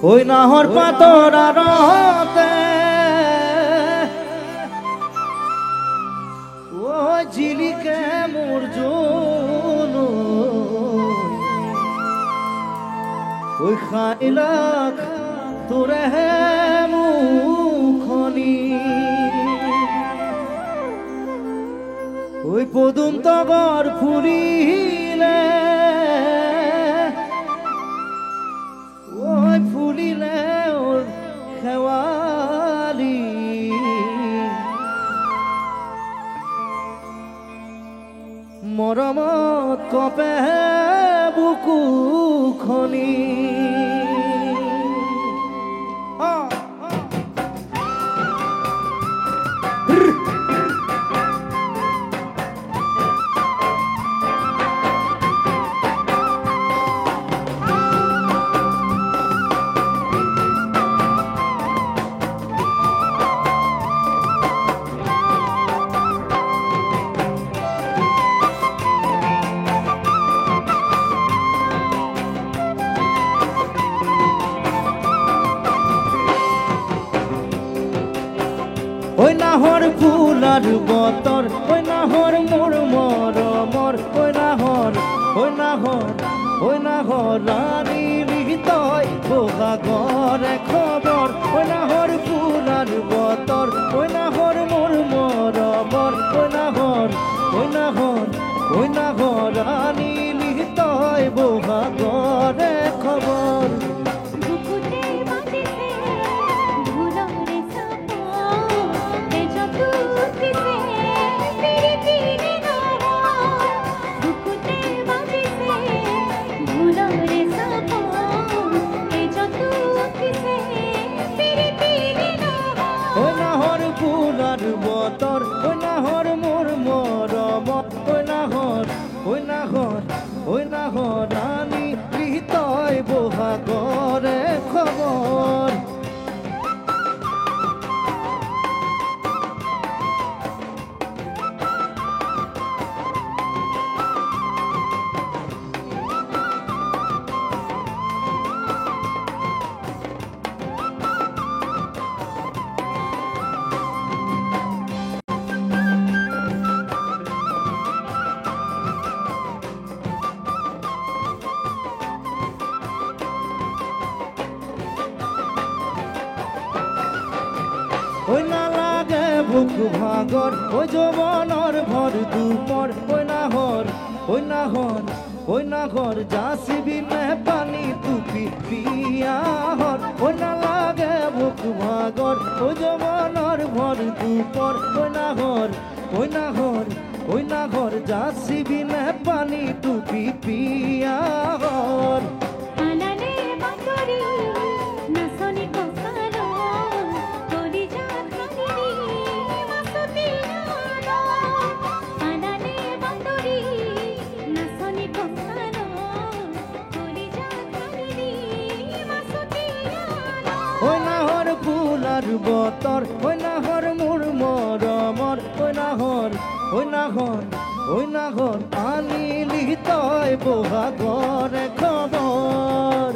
ওই নাহর পাতর আরতে ও জিলিকে মোর জন্য ওই খাইলাক তোরে মুখনি ওই পদুম তগর ফুলিলে ওই ফুলিলে ওর খেওয়ালি মরমত কপে বুকু খনি ওই নাহর ফুলার বতর ওই নাহর মোর মরমর ওই নাহর রানী লিহিতয় বোগা ঘরে খবর ওই নাহর ফুলার বতর ওই নাহর মোর মরমর ওই নাহর রানী লিহিতয় বোগা ঘরে খবর বতর ওই নাহর মোর মরমর ওই নাহর রানী লিহিতয় বোহা ঘরে খবর ওই না লাগে বুক ভাগর ওই যৌবনর ভর দুপর ওই নাহর যাসিবি নে পানি টুপি পিয়াহর ওই না লাগে বুক ভাগর ওই যৌবনর ভর দুপর ওই নাহর যাসিবি নে পানি টুপি পিয়াহর ওই নাহর ফুলার বতর ওই নাহর মোর মরমর ওই নাহর পানি লিহিতয় বোহা ঘরে খবর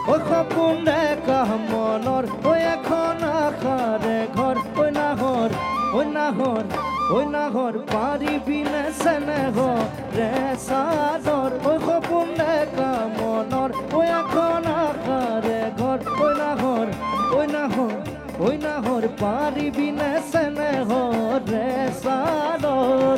ওই খপুন দেখা মনর ওই এখন আখারে ঘর ওই নাহর পারিবি না স্নেহ রে সাদর ওই খপুন দেখা মনর ওই এখন আখারে ঘর ওই নাহর পারিবি না স্নেহ রে সাদর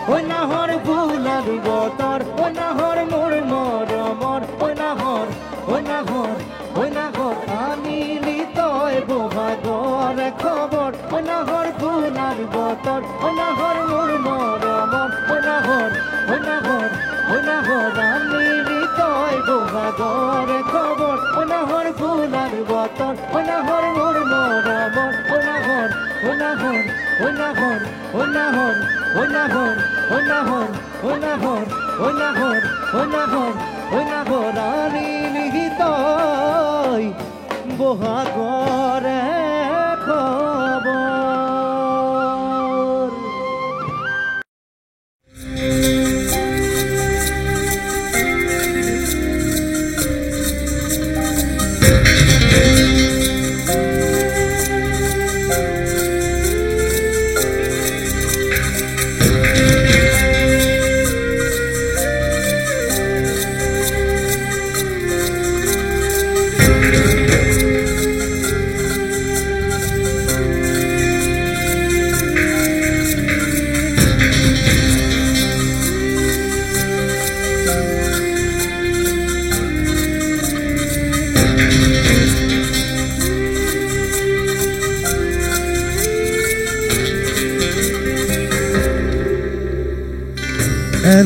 ওই নাহর ফুলার বতর ওই নাহর মোর মর না ঘর আনিলি তয় বহাগর খবর ওই না ঘর ফুলার বতর ওই না ঘর মোর মরমর ওই না ঘর আনিলি তয় বহাগর খবর ওই না ঘর ফুলার বতর ওই না ঘর মোর মরমর ওই না ঘর আনিলি তয় বহাগর খবর।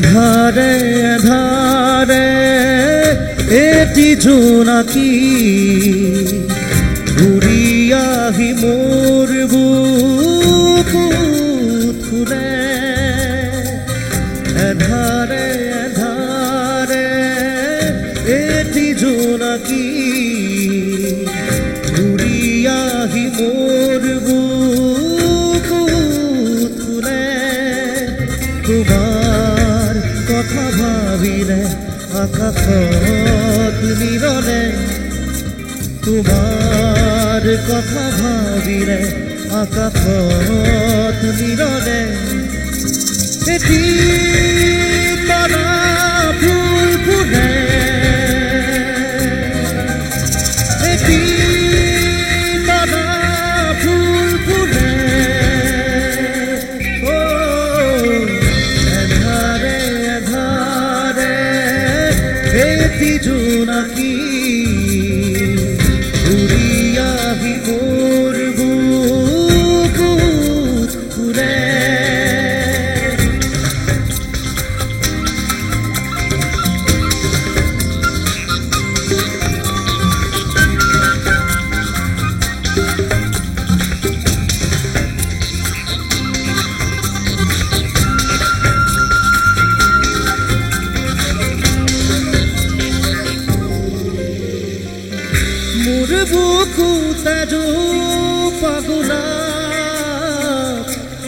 ধারে ধারে এটি জোনাকি ঘুরিয়াহি মোর বুক খুলে ধারে ধারে এটি জোনাকি ঘুরিয়াহি মোর বুক খুলে তোমার কথা ভাবিলে আকাশত নিরলে তোমার কথা ভাবিলে আকাশত নিরলে এটি তৰা ফুল ফুলে এটি তৰা ফুল ফুলে এটি জোনাকি ঘুরিয়াহি মোর বুক খুলে মোর বুকু তেজো পাগলা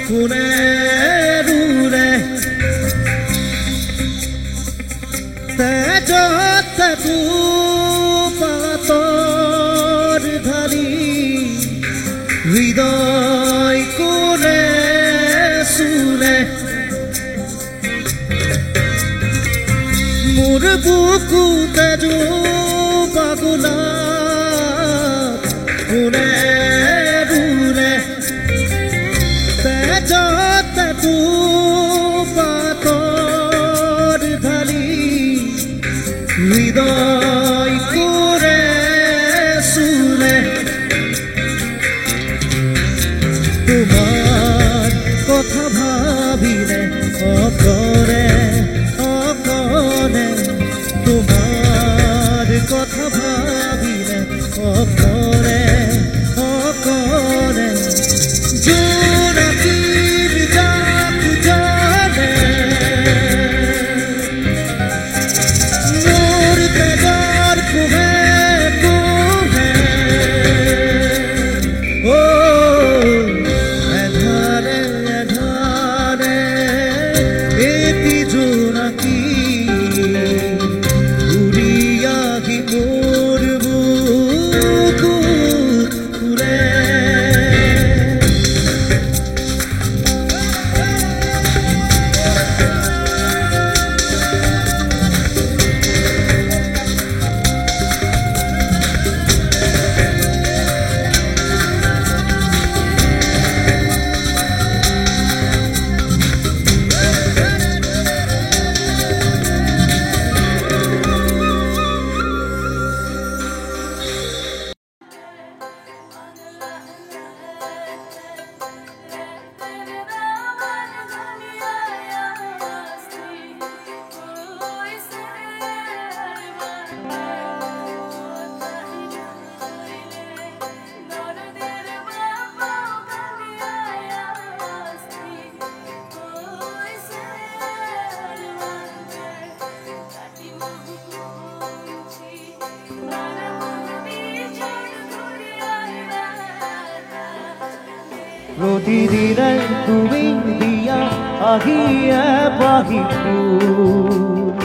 কোনে রুরে তেজ তেজো পাতর ধারি হৃদয় কোনে সুরে মোর বুকু তেজো পাগলা কোনে রুলে তেজ তেজো পাতর ধারি হৃদয় কোনে সুরে তোমার কথা ভাবিলে অকরে অকরে তোমার কথা ভাবিলে অকরে অকরে জোনাকির জাত জানে মোর তেজার কুহে কুহে ও ধারে ধারে এটি জোনাকি ঘুরিয়াহি মোর বুক প্রতিদিনে তুমি দিয়া আহিয়া পাহি ফুল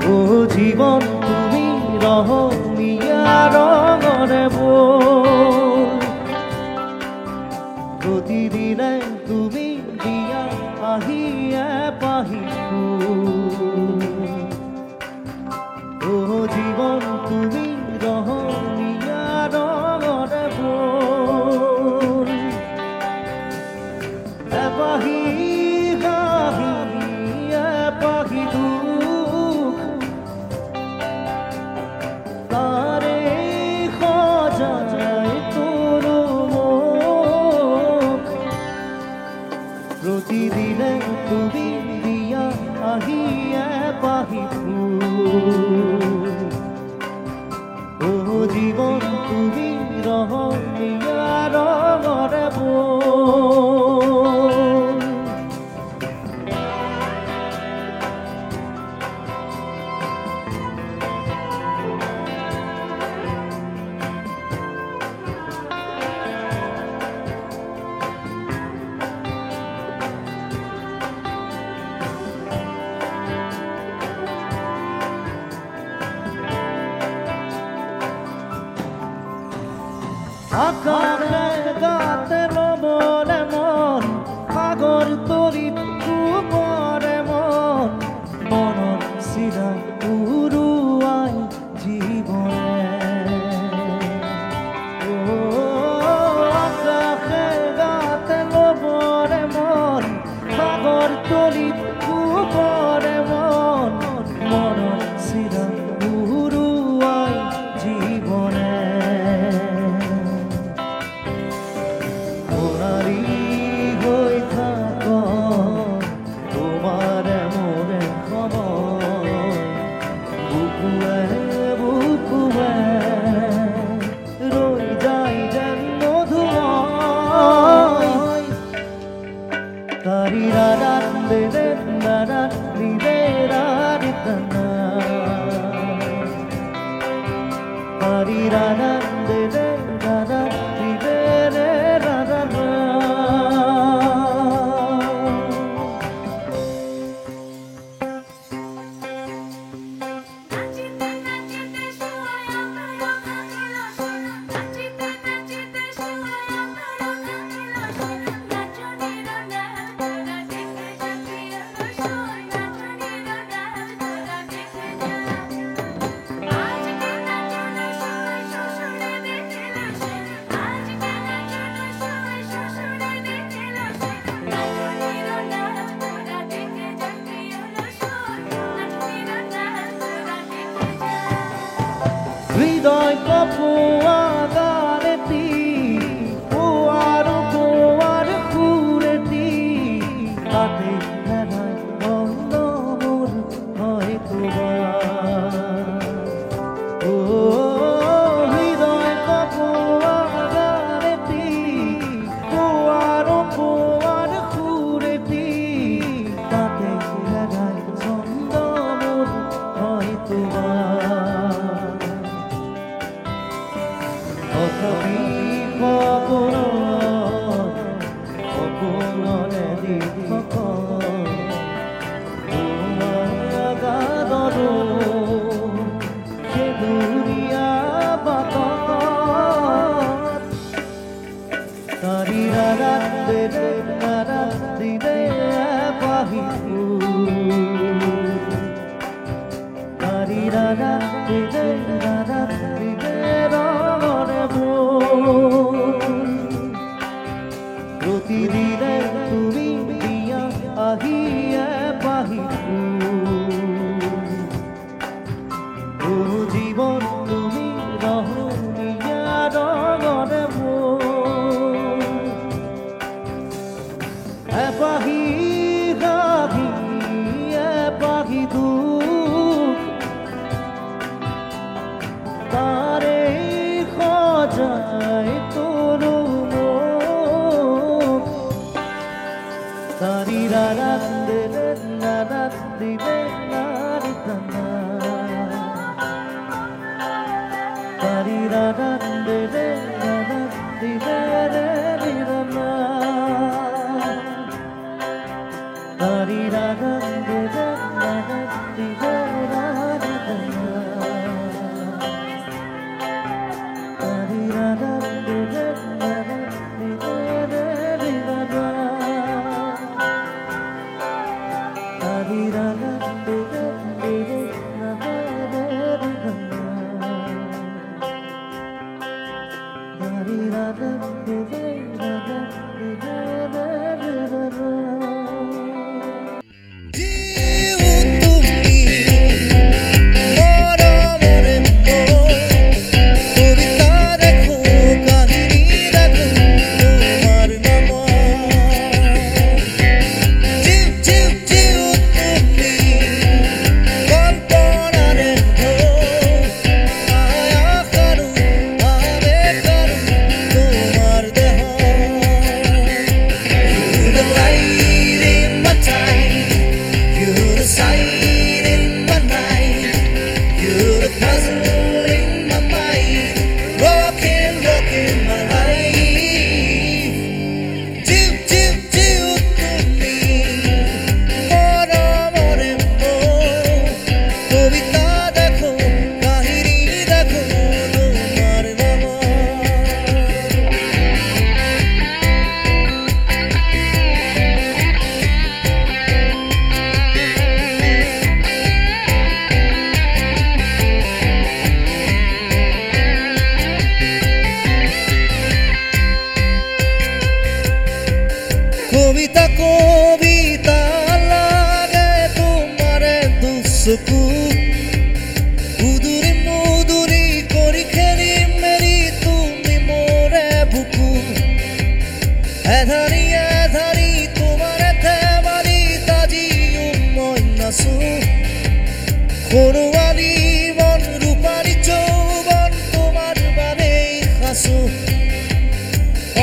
ও জীবন তুমি রহমিয়া রঙরে বল প্রতিদিনে তুমি দিয়া আহিয়া পাহি ফুল ও জীবন তুমি রহমিয়া রঙরে বল পাহি গাহি পাহি দুঃখ তারে খোঁজায় তোর মুখ প্রতিদিনে তুমি দিয়া আহিয়া পাহি ফুল ও জীবন তুমি রহমিয়া রঙরে বল আকাশে গাতে লবলে মন সাগর তরিত পরে মন মনত চিৰা উৰুৱাই জীৱনে আকাশে গাতে লবলে মন সাগৰ তৰিত পৰে মন মনত চিৰা উৰুৱাই জীৱনে হৃদয় কপোয়া গানেতি পোয়ার পোয়ার খুরেতি তাতে খেলায় বন্ধ মোর হয়তো ও হৃদয় কপোয়া গানেতি পোয়ার পোয়ার খুরেতি তাতে খেলায় বন্ধ মোর হয়তো অথবি কপোলরে দীপক গাদর সে দুরিয়া বাত তারিরা রাতে দিলে পাহি তারিরা রাতে প্রতিদিনে তুমি দিয়া আহিয়া পাহি ও জীবন তুমি রহমিয়া রঙরে পাহি গাহি পাহি দুঃখ তারে খোঁজায় তোর মুখ তারিরা রাতে দিলে তারিরা রাতে দিলে কবিতা কবিতা লাগে তোমারে দুসকু উদুরি মুদুরি করি খেলি মেরি তুমি মোরে বুকু এধারি এধারি তোমারে থেমারি তাজি মই নাচো সৰুৱাৰী মন ৰূপাৰী যৌৱন তোমাৰ বাবে সাঁচো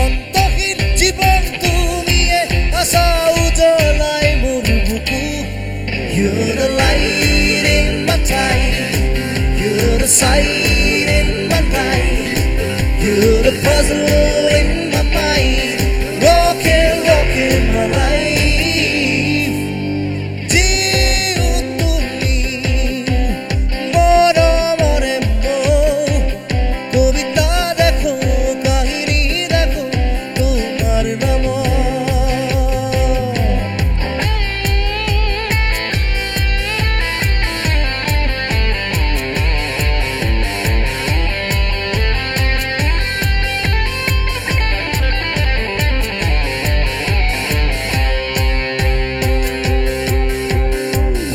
অন্তহীন জীৱন তুমিয়ে আশা উজ্বলাই মোৰ বুকু You're the light in my time You're the sight in my night You're the puzzle in my mind Rocking, rocking my life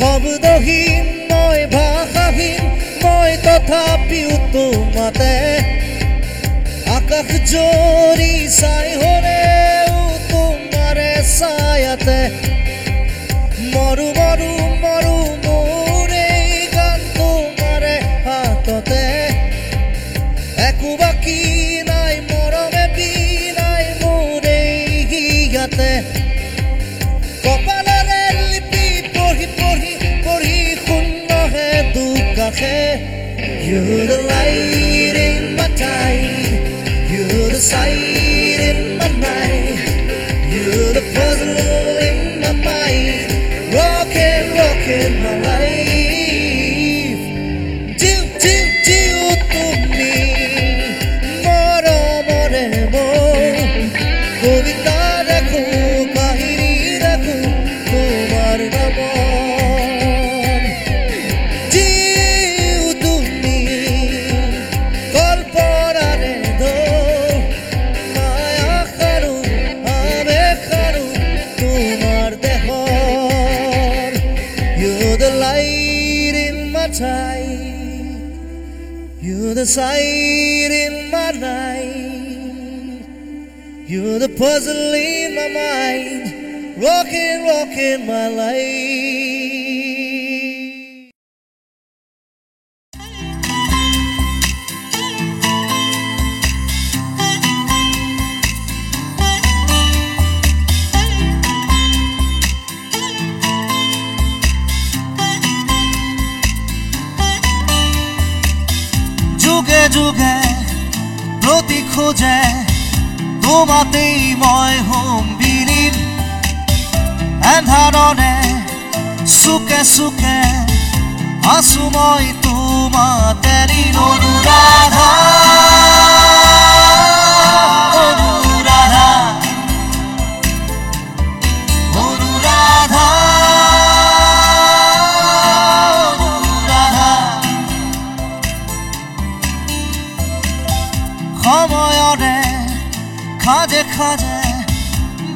শব্দহীন মই ভাষাহীন মই তথাপিও তোমাতে আকাশ জৰি চাই হৰেও তোমাৰে ছায়াতে মৰু মৰু মৰু মোৰে গান তোমাৰে হাততে একো বাকী নাই মৰমে বিনাই মোৰে হিয়াতে কপালৰে লিপি পঢ়ি পঢ়ি পঢ়ি শূন্যহে দুকাষে You're the light in my time You're the sight in my night You're the puzzle in my mind Rocking, rocking my life Jiu, jiu, jiu তুমি মৰমৰে মোৰ কবিতা দেখো কাহিনী দেখো তোমার নামত জিউ তুমি কল্পনারে ধো মায়া খারু আবেগ খারু তোমার দেহর You're the light in my time You're the sight in my night You're the puzzle in my mind Rocking, rocking my life যুগে যুগে প্রতি খোঁজে তোমাতেই মই হোম বিলীন এন্ধাৰনে সুকে সুকে আছো মই তোমাতে অনুৰাধা অনুৰাধা অনুৰাধা অনুৰাধা সময়ৰে খাজে খাজে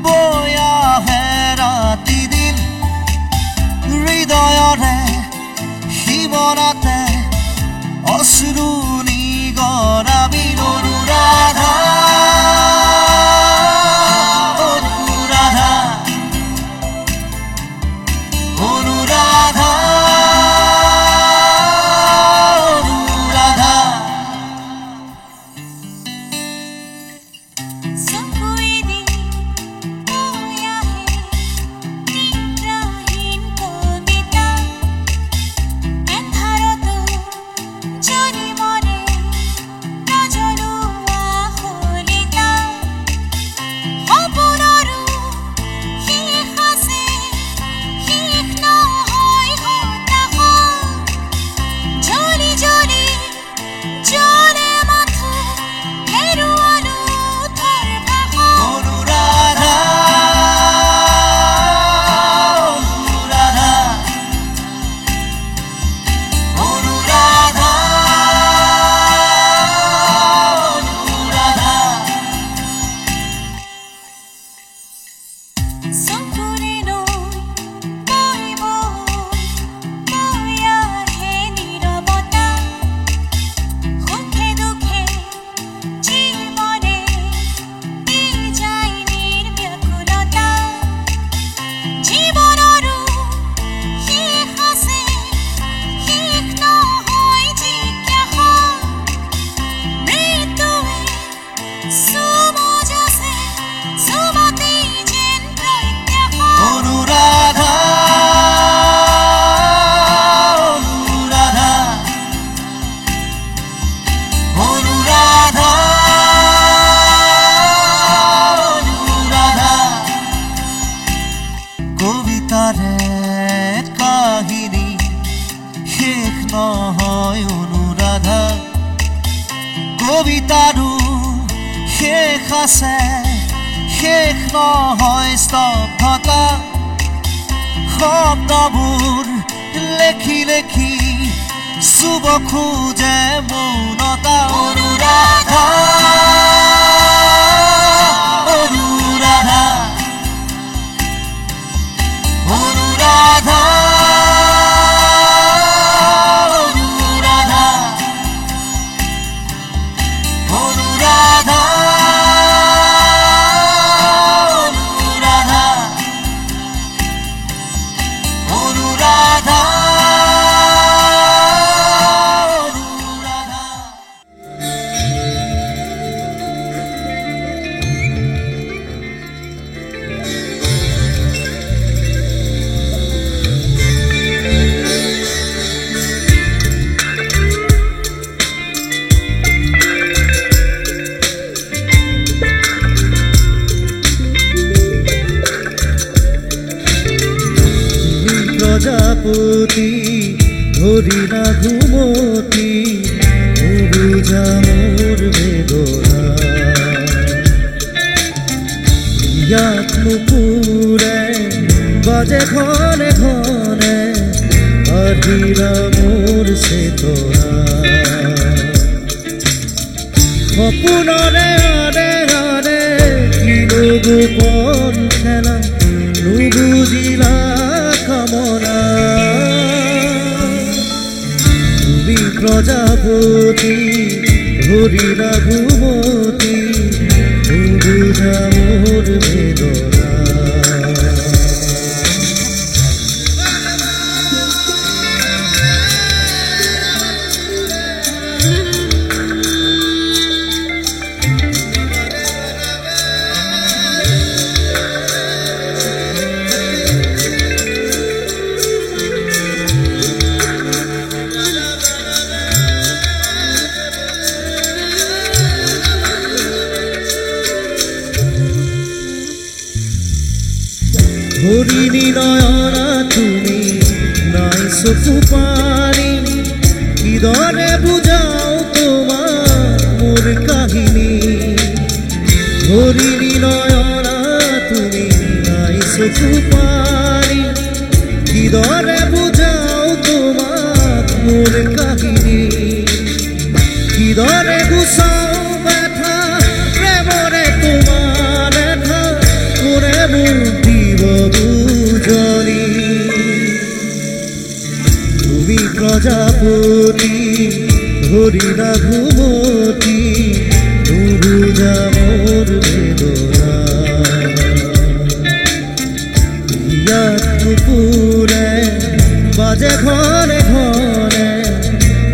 বৈ আহে ৰাতি দিন হৃদয়ৰে সীমনাতে অশ্ৰু নিগৰাবি অনুৰাধা অনুৰাধা অনুৰাধা অনুৰাধা কাহিনী শেষ নহয় অনুৰাধা কবিতাৰো শেষ আছে শেষ নহয় স্তব্ধতা শব্দবোৰ লেখি লেখি চুব খোজে মৌনতা অনুৰাধা অনুৰাধা অনুৰাধা অনুৰাধা অনুৰাধা অনুৰাধা অনুৰাধা প্রজাপতি ধরি না ঘুমতি বুঝা মোর বেদনা ইয়াত নুপুরে বাজে ঘনে ঘনে আধিরা মোর চেতনা সপোনরে আরে আরে কিলো গোপন খেলা নুবুজিলা কামনা তুমি প্রজাপতি ধরিলা ঘুমতি বুঝা মোর বেদনা হরিণী নয়না তুমি নাই চকু পানী কিদৰে বুজাও তোমাৰ মোৰ কাহিনী হৰিণী নয়না তুমি নাই চকু পানী কিদৰে বুজাও তোমাৰ মোৰ কাহিনী কিদৰে গুচাও ব্যথা প্ৰেমৰে তোমার প্রজাপতি ধরি না ঘুমতি দুরুজা মোর বেদনা ইয়াত দুপুরে বাজে ঘরে ঘরে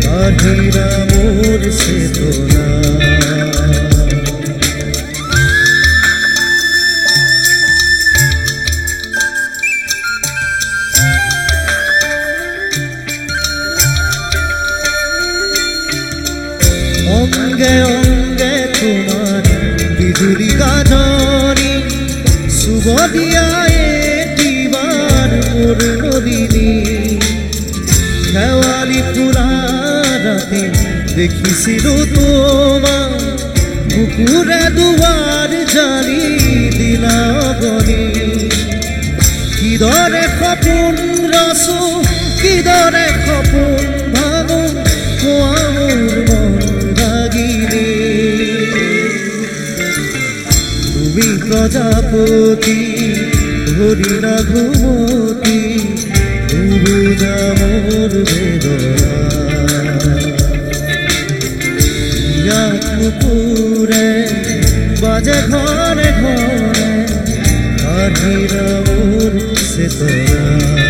বাহিরা মোর চেতনা অঙ্গে অঙ্গে তোমার বিজুলি গাজনি শুভ দিয়া এটিবার মোর নলিনী খেওয়ালি পুরা রাতে দেখিছিল তোমার বুকুরে দুয়ার জালি দিলা গনি কি দরে খপুন রসু কি দরে খপুন ভানু কোয়ার মন লাগিলে তুমি প্রজাপতি ধরি না ঘুমতি দুরুজা মোর বেদনা পুকুরে বাজে ঘরে ঘরে বাহিরা মোর চেতনা